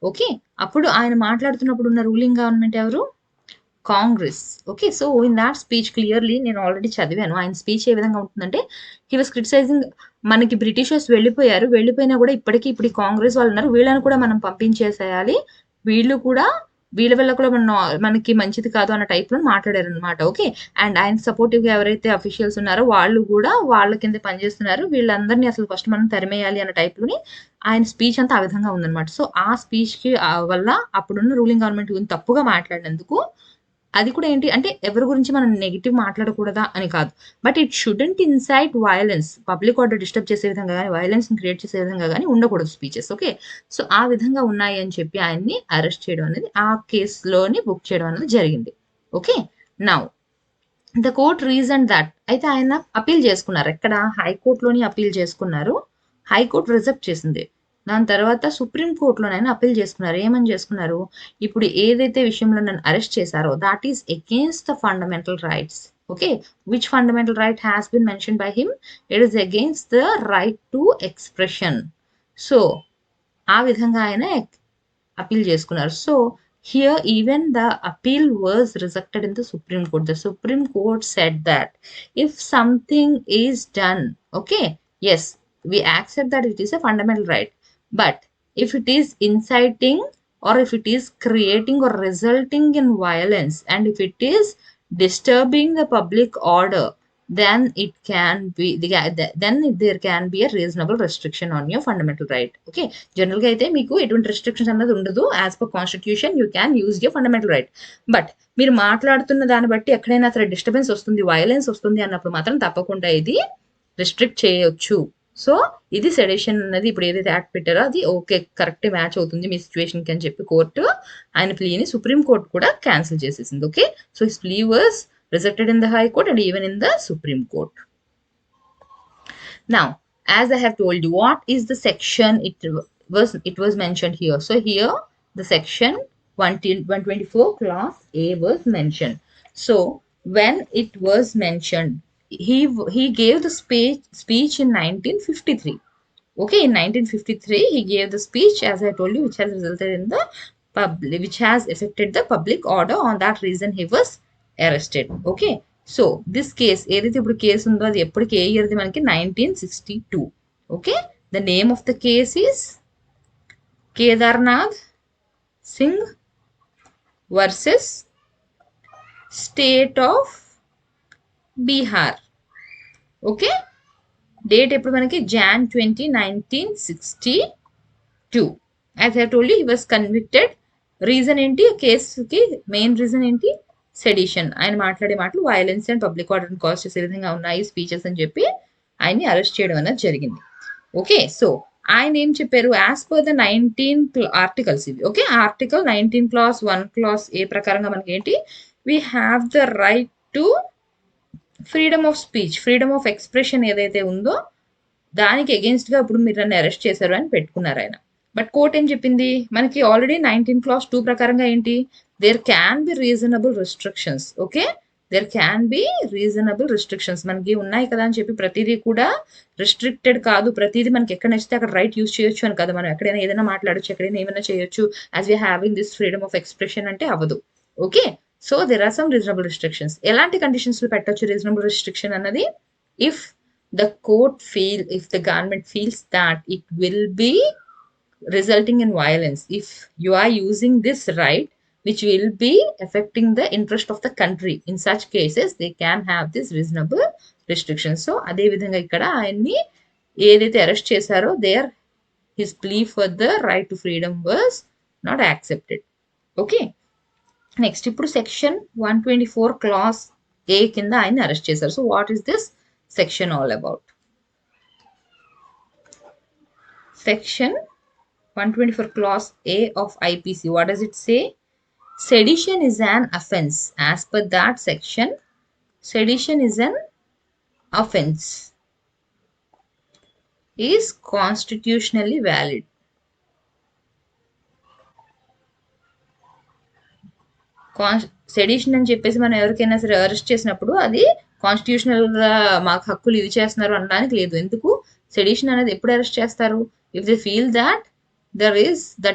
Okay, అప్పుడు ఆయన మాట్లాడుతున్నప్పుడు ఉన్న ruling government ఎవరు, Congress. Okay, so in that speech clearly నేను already చదివాను. ఆయన speech ఏ విధంగా ఉంటుందంటే, హీ వాస్ క్రిటిసైజింగ్, మనకి బ్రిటిషర్స్ వెళ్ళిపోయినా కూడా ఇప్పుడు కాంగ్రెస్ వాళ్ళు ఉన్నారు, వీళ్ళని కూడా మనం పంపించేసేయాలి, వీళ్ళు కూడా వీళ్ళ వల్ల కూడా మనకి మంచిది కాదు అన్న టైప్లో మాట్లాడారు అనమాట. ఓకే. అండ్ ఆయన సపోర్టివ్గా ఎవరైతే అఫీషియల్స్ ఉన్నారో వాళ్ళు కూడా వాళ్ళ కింద పనిచేస్తున్నారు, వీళ్ళందరినీ అసలు ఫస్ట్ మనం తరిమేయాలి అన్న టైప్లోని ఆయన స్పీచ్ అంతా ఆ విధంగా ఉందన్నమాట. సో ఆ స్పీచ్కి వల్ల అప్పుడున్న రూలింగ్ గవర్నమెంట్ గురించి తప్పుగా మాట్లాడినందుకు అది కూడా ఏంటి అంటే ఎవరి గురించి మనం నెగిటివ్ మాట్లాడకూడదా అని కాదు, but it shouldn't insight violence, public order disturb చేసే విధంగా కానీ వైలెన్స్ క్రియేట్ చేసే విధంగా కానీ ఉండకూడదు స్పీచెస్. ఓకే. సో ఆ విధంగా ఉన్నాయి అని చెప్పి ఆయన్ని అరెస్ట్ చేయడం అనేది ఆ కేసులోని బుక్ చేయడం అనేది జరిగింది. Okay. Now the court reason that, అయితే ఆయన అపీల్ చేసుకున్నారు, ఎక్కడ హైకోర్టులోని అపీల్ చేసుకున్నారు, హైకోర్టు రిజెక్ట్ చేసింది. దాని తర్వాత సుప్రీం కోర్టులోనైనా అపీల్ చేసుకున్నారు. ఏమని చేసుకున్నారు, ఇప్పుడు ఏదైతే విషయంలో నన్ను అరెస్ట్ చేశారో that is against the fundamental rights. Okay. Which fundamental right has been mention by him, it is against the right to expression. So ఆ విధంగా ఆయన అపీల్ చేసుకున్నారు. So here even the appeal was rejected in the Supreme Court. The Supreme Court said that if something is done, okay, yes, we accept that it is a fundamental right, but if it is inciting or if it is creating or resulting in violence and if it is disturbing the public order, then it can be then there can be a reasonable restriction on your fundamental right. Okay. జనరల్గా అయితే మీకు ఎటువంటి restrictions అన్నది ఉండదు. As per constitution you can use your fundamental right, but మీరు మాట్లాడుతున్న దాన్ని బట్టి ఎక్కడైనా అసలు డిస్టర్బెన్స్ వస్తుంది, వైలెన్స్ వస్తుంది అన్నప్పుడు మాత్రం తప్పకుండా ఇది రిస్ట్రిక్ట్ చేయొచ్చు. సో ఇది సెడేషన్ అన్నది ఇప్పుడు ఏదైతే యాక్ట్ పెట్టారో అది ఓకే కరెక్ట్ మ్యాచ్ అవుతుంది మీ సిచ్యువేషన్కి అని చెప్పి కోర్టు ఆయన ప్లీని సుప్రీం కోర్ట్ కూడా క్యాన్సిల్ చేసేసింది. Okay. So his plea was rejected in the High Court and even in the Supreme Court. Now, as I have told you, what is the section it was mentioned here. So here the section 124 clause A was mentioned. So when it was mentioned, he gave the speech in 1953. Okay, in 1953 he gave the speech, as I told you, which has resulted in the which has affected the public order. On that reason he was arrested. Okay. So this case ఏదైతే ఇప్పుడు case ఉందో అది ఎప్పటికి ఏ ఇయర్ది మనకి 1962. Okay. The name of the case is Kedarnath Singh versus state of Bihar. Okay. Date ఎప్పుడు మనకి Jan 20, 1962. As I told you he was convicted. Reason ఏంటి, కేసుకి మెయిన్ రీజన్ ఏంటి, సెడిషన్. ఆయన మాట్లాడే మాటలు వైలెన్స్ అండ్ పబ్లిక్ ఆర్డర్ని కాజ్ చేసే విధంగా ఉన్నాయి స్పీచెస్ అని చెప్పి ఆయన్ని అరెస్ట్ చేయడం అనేది జరిగింది. ఓకే. సో ఆయన ఏం చెప్పారు, యాజ్ పర్ ద 19 ఆర్టికల్స్ ఇవి. ఓకే. ఆర్టికల్ 19 clause 1 clause ఏ ప్రకారంగా మనకి ఏంటి, we have the right to freedom of speech, freedom of expression ఏదైతే ఉందో దానికి అగేన్స్ట్గా ఇప్పుడు మీరు నన్ను అరెస్ట్ చేశారు అని పెట్టుకున్నారు ఆయన. బట్ కోర్ట్ ఏం చెప్పింది మనకి, ఆల్రెడీ 19 clause 2 ప్రకారంగా ఏంటి, there can be reasonable restrictions. Okay. There can be reasonable restrictions మనకి ఉన్నాయి కదా అని చెప్పి ప్రతిదీ కూడా రిస్ట్రిక్టెడ్ కాదు, ప్రతిదీ మనకి ఎక్కడ నచ్చితే అక్కడ రైట్ యూజ్ చేయొచ్చు అని కదా, మనం ఎక్కడైనా ఏదైనా మాట్లాడచ్చు, ఎక్కడైనా ఏమైనా చేయొచ్చు as we having this freedom of expression అంటే అవ్వదు. Okay. So there are some reasonable restrictions. ఎలాంటి కండిషన్స్లో పెట్టొచ్చు రీజనబుల్ రిస్ట్రిక్షన్ అన్నది, if the court if the government feels that it will be resulting in violence, if you are using this right which will be affecting the interest of the country, in such cases they can have this reasonable restrictions. So అదే విధంగా ఇక్కడ ఆయన్ని ఏదైతే arrest చేశారో there his plea for the right to freedom was not accepted. Okay. Next ఇప్పుడు section 124 clause A కింద ఆయన్ని arrest చేశారు. So what is this section all about? Section 124 clause A of IPC, what does it say? Sedition is an offense. As per that section, sedition is an offense, is constitutionally valid. Sedition అని చెప్పేసి మనం ఎవరికైనా సరే arrest చేసినప్పుడు అది కాన్స్టిట్యూషనల్గా మాకు హక్కులు ఇది చేస్తున్నారు అనడానికి లేదు. ఎందుకు, సెడిషన్ అనేది ఎప్పుడు అరెస్ట్ చేస్తారు, if they feel that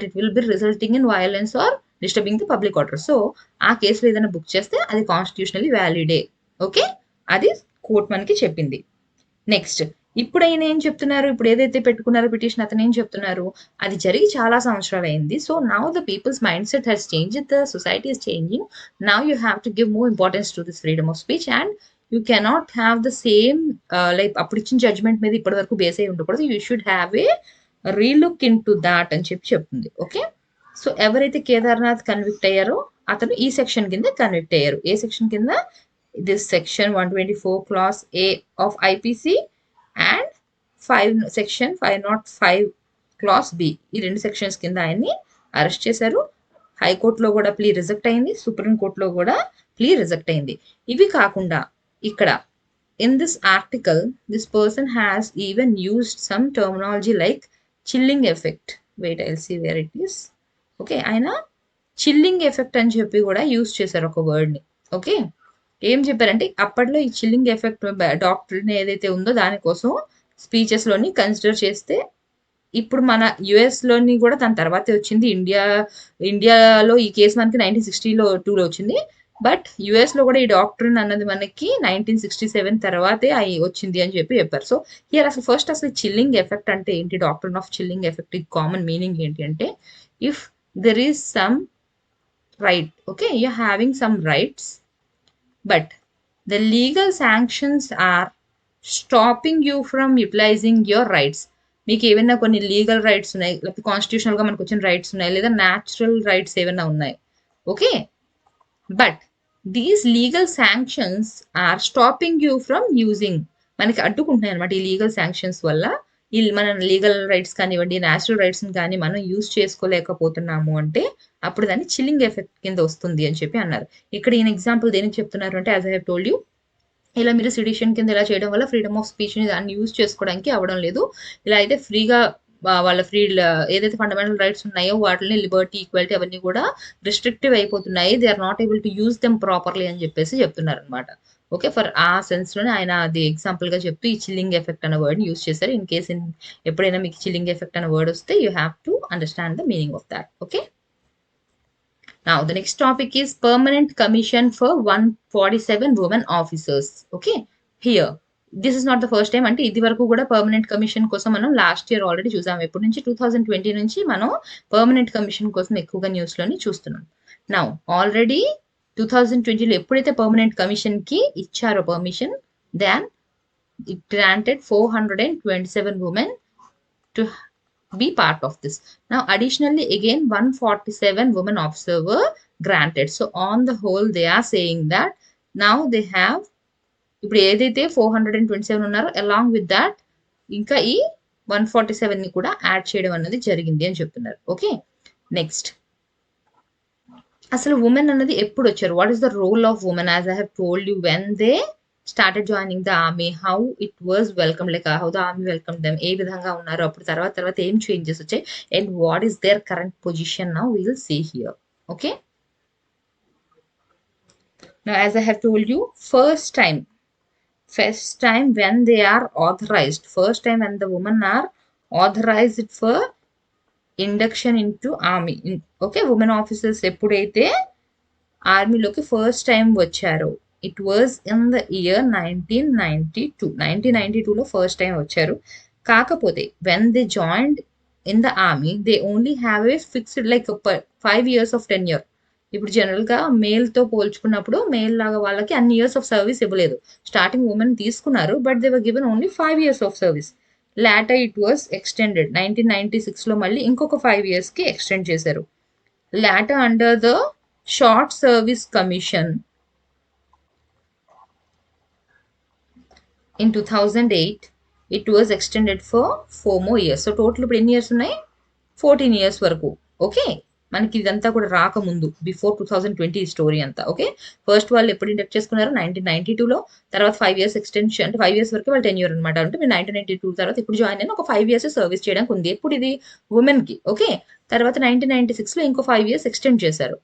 it will be resulting in violence or disturbing the public order. So ఆ కేసులో ఏదైనా బుక్ చేస్తే అది కాన్స్టిట్యూషనల్లీ వ్యాలిడే. ఓకే. అది కోర్ట్ మనకి చెప్పింది. నెక్స్ట్ ఇప్పుడు ఆయన ఏం చెప్తున్నారు? ఇప్పుడు ఏదైతే పెట్టుకున్నారో పిటిషన్ అతను ఏం చెప్తున్నారు? అది జరిగి చాలా సంవత్సరాలయింది. So, now the people's mindset has changed. The society is changing. Now you have to give more importance to this freedom of speech and you cannot have the same like అప్పుడు ఇచ్చిన judgement మీద ఇప్పటి వరకు base అయ్యి ఉండకూడదు. You should have a relook into thought అని చెప్తుంది. Okay. So, ఎవరైతే కేదార్‌నాథ్ కన్విక్ట్ అయ్యారో అతను ఈ సెక్షన్ కింద కన్విక్ట్ అయ్యారు. ఏ సెక్షన్ కింద? This section 124 clause A of IPC and section 505 clause B. ఈ 2 సెక్షన్స్ కింద ఆయన్ని అరెస్ట్ చేశారు. హైకోర్టులో కూడా ప్లీ రిజెక్ట్ అయింది. సుప్రీం కోర్టులో కూడా ప్లీ రిజెక్ట్ అయింది. ఇవి కాకుండా ఇక్కడ in this article, this person has even used some terminology like chilling effect. Wait, I'll see where it is. Okay, ఆయన చిల్లింగ్ ఎఫెక్ట్ అని చెప్పి కూడా యూజ్ చేశారు ఒక వర్డ్ని. ఓకే, ఏం చెప్పారంటే అప్పట్లో ఈ చిల్లింగ్ ఎఫెక్ట్ డాక్టర్ని ఏదైతే ఉందో దానికోసం స్పీచెస్లోని కన్సిడర్ చేస్తే ఇప్పుడు మన యుఎస్లోని కూడా దాని తర్వాతే వచ్చింది. ఇండియాలో ఈ కేసు మనకి 1962లో వచ్చింది. బట్ యుఎస్లో కూడా ఈ డాక్టరీన్ అన్నది మనకి 1967 తర్వాతే వచ్చింది అని చెప్పారు. సో హియర్ అసలు చిల్లింగ్ ఎఫెక్ట్ అంటే ఏంటి? Doctrine of chilling effect common meaning ఏంటి అంటే, if there is some right, okay, you having some rights but the legal sanctions are stopping you from utilising your rights. మీకు ఏమైనా కొన్ని legal rights ఉన్నాయి, లేకపోతే కాన్స్టిట్యూషనల్గా మనకు వచ్చిన రైట్స్ ఉన్నాయి, లేదా న్యాచురల్ రైట్స్ ఏమైనా ఉన్నాయి. Okay, but these legal sanctions are stopping you from using. మనకి అడ్డుకుంటున్నాయి అనమాట ఈ లీగల్ శాంక్షన్స్ వల్ల. మన లీగల్ రైట్స్ కానివ్వండి, న్యాచురల్ రైట్స్ కానీ మనం యూజ్ చేసుకోలేకపోతున్నాము అంటే అప్పుడు దాన్ని చిల్లింగ్ ఎఫెక్ట్ కింద వస్తుంది అని చెప్పి అన్నారు. ఇక్కడ ఈయన ఎగ్జాంపుల్ దేనికి చెప్తున్నారు అంటే, as I have told you, ఇలా మీరు సిడిషన్ కింద ఇలా చేయడం వల్ల ఫ్రీడమ్ ఆఫ్ స్పీచ్ని దాన్ని యూజ్ చేసుకోవడానికి అవ్వడం లేదు. ఇలా అయితే ఫ్రీగా వాళ్ళ ఏదైతే ఫండమెంటల్ రైట్స్ ఉన్నాయో వాటిని లిబర్టీ, ఈక్వాలిటీ అవన్నీ కూడా రిస్ట్రిక్టివ్ అయిపోతున్నాయి. They are not able to use them properly అని చెప్పేసి చెప్తున్నారు అనమాట. ఓకే, ఫర్ ఆ సెన్స్లోనే ఆయన అది ఎగ్జాంపుల్గా చెప్తూ ఈ చిల్లింగ్ ఎఫెక్ట్ అనే వర్డ్ని యూజ్ చేశారు. ఇన్ కేస్ ఎప్పుడైనా మీకు చిల్లింగ్ ఎఫెక్ట్ అనే వర్డ్ వస్తే you have to understand the meaning of that. Okay, now the next topic is permanent commission for 147 women officers. Okay, here this is not the first time. అంటే ఇది వరకు కూడా permanent commission కోసం మనం last year already చూసాం. ఎప్పటి నుంచి? 2020 నుంచి మనం పర్మనెంట్ కమిషన్ కోసం ఎక్కువగా న్యూస్లోని చూస్తున్నాం. నౌ ఆల్రెడీ 2020లో ఎప్పుడైతే పర్మనెంట్ కమిషన్కి ఇచ్చారో permission, then it granted 427 women to be part of this. Now additionally again 147 women officers were granted. So on the whole they are saying that now they have, ఇప్పుడు ఏదైతే 427 ఉన్నారో along with that ఇంకా ఈ 147 ని కూడా add చేయడం అనేది జరిగింది అని చెప్తున్నారు. ఓకే, నెక్స్ట్ అసలు ఉమెన్ అన్నది ఎప్పుడు వచ్చారు? What is the role of women? As I have told you, when they started joining the army, how it was welcomed, like how the army welcomed them, ఏ విధంగా ఉన్నారు అప్పుడు, తర్వాత ఏం చేంజెస్ వచ్చాయి, and what is their current position now, we will see here. Okay, now as I have told you, first time when they are authorized, first time when the women are authorized for induction into army. Okay, women officers ఎప్పుడైతే ఆర్మీలోకి first time వచ్చారో, it was in the year 1992లో first time వచ్చారు. కాకపోతే when they joined in the army they only have a fixed like 5 years of tenure. ఇప్పుడు జనరల్గా మేల్తో పోల్చుకున్నప్పుడు మేల్ లాగా వాళ్ళకి అన్ని ఇయర్స్ ఆఫ్ సర్వీస్ ఇవ్వలేదు. స్టార్టింగ్ ఉమెన్ తీసుకున్నారు, but they were given only 5 years of service. Later it was extended 1996లో మళ్ళీ ఇంకొక 5 yearsకి ఎక్స్టెండ్ చేశారు. Later under the short service commission in 2008 it was extended for 4 more years. So total ఇప్పుడు ఎన్ని years ఉన్నాయి? 14 years వరకు. ఓకే, మనకి ఇదంతా కూడా రాకముందు బిఫోర్ 2020 స్టోరీ అంతా. ఓకే, ఫస్ట్ వాళ్ళు ఎప్పుడు ఇండక్ట్ చేసుకున్నారు? 1992లో. తర్వాత 5 years ఎక్స్టెన్షన్, అంటే 5 years వరకు వాళ్ళు టెన్యూర్ అనమాట. అంటే మీరు 1992 తర్వాత ఇప్పుడు జాయిన్ అయిన ఒక 5 years సర్వీస్ చేయడానికి ఉంది. ఎప్పుడు ఇది? ఉమెన్కి. ఓకే, తర్వాత 1996లో ఇంకో 5 years ఎక్స్టెండ్ చేశారు.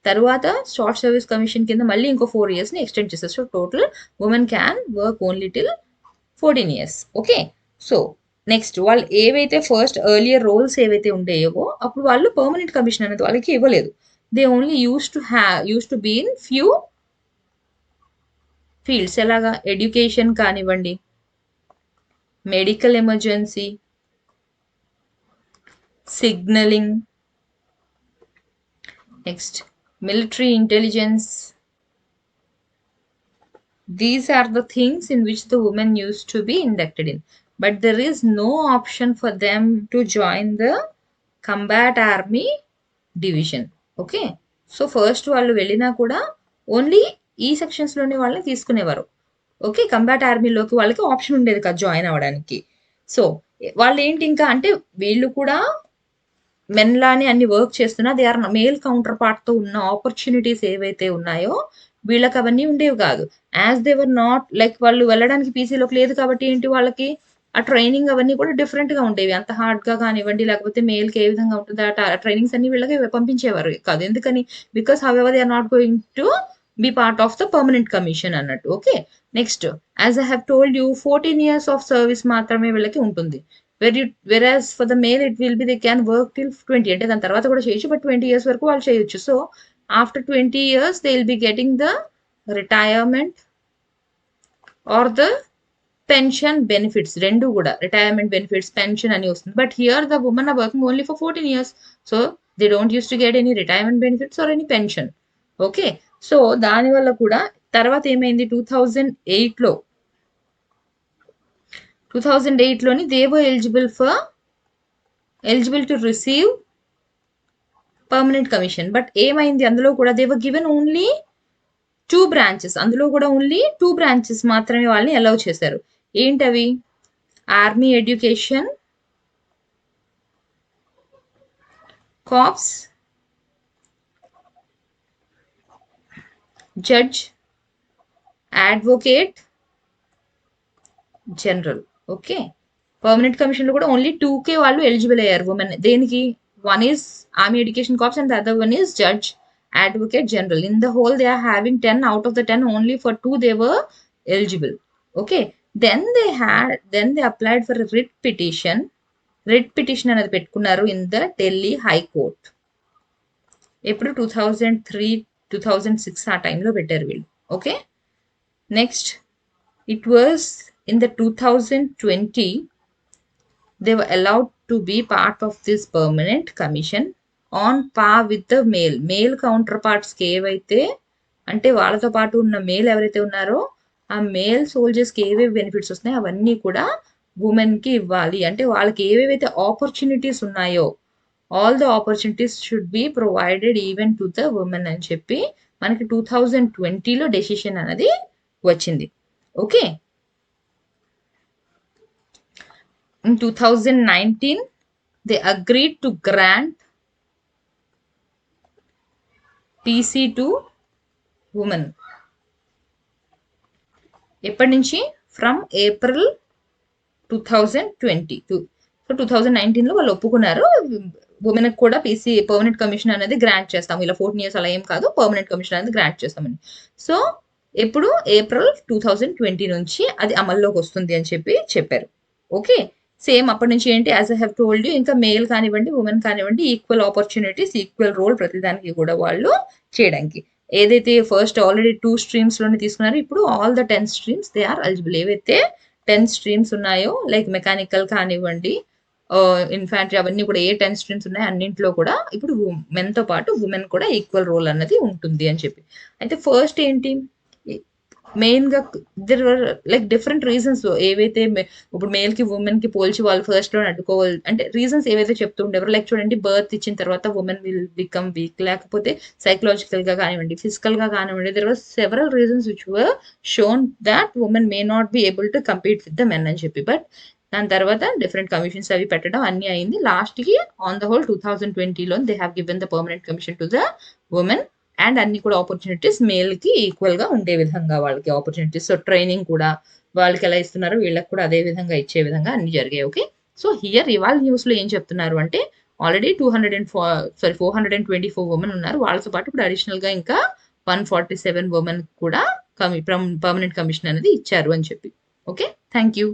తర్వాత షార్ట్ సర్వీస్ కమిషన్ కింద మళ్ళీ ఇంకో 4 yearsని ఎక్స్టెండ్ చేశారు. So total women can work only till 14 years. Okay, so next వాళ్ళు ఏవైతే ఫస్ట్ ఎర్లియర్ రోల్స్ ఏవైతే ఉండేవో అప్పుడు వాళ్ళు పర్మనెంట్ కమిషన్ అనేది వాళ్ళకి ఇవ్వలేదు. They only use to be in few fields. ఎలాగా? ఎడ్యుకేషన్ కానివ్వండి, medical emergency, signaling, next military intelligence. These are the things in which the women used to be inducted in, but there is no option for them to join the combat army division. Okay, so first వాళ్ళు వెళ్ళినా కూడా only ఈ సెక్షన్స్లోనే వాళ్ళని తీసుకునేవారు. Okay, combat ఆర్మీలోకి వాళ్ళకి option ఉండేది కాదు join అవ్వడానికి. సో వాళ్ళు ఏంటి ఇంకా అంటే వీళ్ళు కూడా మెన్ లానే అన్ని వర్క్ చేస్తున్నా they are male counterpart తో ఉన్న ఆపర్చునిటీస్ ఏవైతే ఉన్నాయో వీళ్ళకి అవన్నీ ఉండేవి కాదు. As they were not like వాళ్ళు వెళ్ళడానికి పీసీలోకి లేదు కాబట్టి ఏంటి వాళ్ళకి ఆ ట్రైనింగ్ అవన్నీ కూడా డిఫరెంట్ గా ఉండేవి. అంత హార్డ్ గా కానివ్వండి లేకపోతే మేల్ కి ఏ విధంగా ఉంటుందో ఆ ట్రైనింగ్స్ అన్ని వీళ్ళకి పంపించేవారు కాదు. ఎందుకని? Because however they are not going to be part of the permanent commission అన్నట్టు. Okay, next as I have told you 14 years of service మాత్రమే వీళ్ళకి ఉంటుంది. whereas for the male it will be they can work till 20 అంటే దాని తర్వాత కూడా చేయొచ్చు, but 20 years వరకు వాళ్ళు చేయొచ్చు. So after 20 years they will be getting the retirement or the pension benefits. రెండు కూడా రిటైర్మెంట్ బెనిఫిట్స్ పెన్షన్ అని వస్తుంది. But here the women are working only for 14 years, so they don't use to get any retirement benefits or any pension. Okay, so దానివల్ల కూడా తర్వాత ఏమైంది 2008లో 2008లోని they were eligible to receive permanent commission. But ఏమైంది అందులో కూడా they were given only 2 branches. అందులో కూడా ఓన్లీ 2 branches మాత్రమే వాళ్ళని అలౌ చేశారు. ఏంటవి? Army education corps, judge, advocate general. Okay, permanent commission లో కూడా ఓన్లీ 2K వాళ్ళు ఎలిజిబుల్ అయ్యారు ఉమెన్. దేనికి? One is army education corps and the other one is judge, advocate general. In the whole they are having 10 out of the 10, only for 2 they were eligible. Okay, then they applied for a writ petition అనేది పెట్టుకున్నారు in the Delhi High Court. ఎప్పుడు 2003 2006 ఆ టైంలో పెట్టారు వీళ్ళు. Okay, next it was in the 2020 they were allowed to be part of this permanent commission on par with the male counterparts కి ఏవైతే అంటే వాళ్ళతో పాటు ఉన్న మేల్ ఎవరైతే ఉన్నారో ఆ మేల్ సోల్జర్స్ కి ఏవేవి బెనిఫిట్స్ వస్తున్నాయో అవన్నీ కూడా ఉమెన్ కి ఇవ్వాలి. అంటే వాళ్ళకి ఏవేవైతే ఆపర్చునిటీస్ ఉన్నాయో all the opportunities should be provided even to the women అని చెప్పి మనకి 2020లో డెసిషన్ అనేది వచ్చింది. Okay, in 2019 they agreed to grant PC to women. ఎప్పటి నుంచి? From April 2020. సో 2019లో వాళ్ళు ఒప్పుకున్నారు ఉమెన్ కూడా పీసీ పర్మనెంట్ కమిషన్ అనేది గ్రాంట్ చేస్తాము, ఇలా 14 years అలా ఏం కాదు, పర్మనెంట్ కమిషన్ అనేది గ్రాంట్ చేస్తామని. సో ఎప్పుడు? ఏప్రిల్ 2020 నుంచి అది అమల్లోకి వస్తుంది అని చెప్పారు. ఓకే, సేమ్ అప్పటి నుంచి ఏంటి? As I have told you, ఇంకా మేల్ కానివ్వండి ఉమెన్ కానివ్వండి ఈక్వల్ ఆపర్చునిటీస్, ఈక్వల్ రోల్ ప్రతిదానికి కూడా వాళ్ళు చేయడానికి. ఏదైతే ఫస్ట్ ఆల్రెడీ 2 streams లోనే తీసుకున్నారో ఇప్పుడు all the 10 streams they are eligible. ఏవైతే 10 streams ఉన్నాయో లైక్ మెకానికల్ కానివ్వండి ఇన్ఫాంట్రీ అవన్నీ కూడా ఏ 10 streams ఉన్నాయో అన్నింటిలో కూడా ఇప్పుడు మెన్ తో పాటు ఉమెన్ కూడా ఈక్వల్ రోల్ అన్నది ఉంటుంది అని చెప్పి. అయితే ఫస్ట్ ఏంటి మెయిన్ గా there were like different reasons. ఏవైతే ఇప్పుడు మేల్ కి ఉమెన్ కి పోల్చి వాళ్ళు ఫస్ట్ లో అడ్డుకోవాలి అంటే రీజన్స్ ఏవైతే చెప్తూ ఉండేవారు, లైక్ చూడండి బర్త్ ఇచ్చిన తర్వాత ఉమెన్ విల్ బికమ్ వీక్, లేకపోతే సైకలాజికల్ గా కానివ్వండి ఫిజికల్ గా కానివ్వండి there were several reasons which were shown that women may not be able to compete with the men అని చెప్పి. బట్ దాని తర్వాత డిఫరెంట్ కమిషన్స్ అవి పెట్టడం అన్ని అయింది. లాస్ట్ కి ఆన్ ద హోల్ 2020లో they have given the permanent commission to the women and అన్ని కూడా ఆపర్చునిటీస్ మేల్ కి ఈక్వల్ గా ఉండే విధంగా వాళ్ళకి ఆపర్చునిటీస్. సో ట్రైనింగ్ కూడా వాళ్ళకి ఎలా ఇస్తున్నారు వీళ్ళకి కూడా అదే విధంగా ఇచ్చే విధంగా అన్ని జరిగాయి. ఓకే, సో హియర్ ఇవాళ న్యూస్ లో ఏం చెప్తున్నారు అంటే ఆల్రెడీ 424 ఉమెన్ ఉన్నారు, వాళ్ళతో పాటు ఇప్పుడు అడిషనల్ గా ఇంకా 147 ఉమెన్ కూడా పర్మనెంట్ కమిషన్ అనేది ఇచ్చారు అని చెప్పి. Okay, thank you.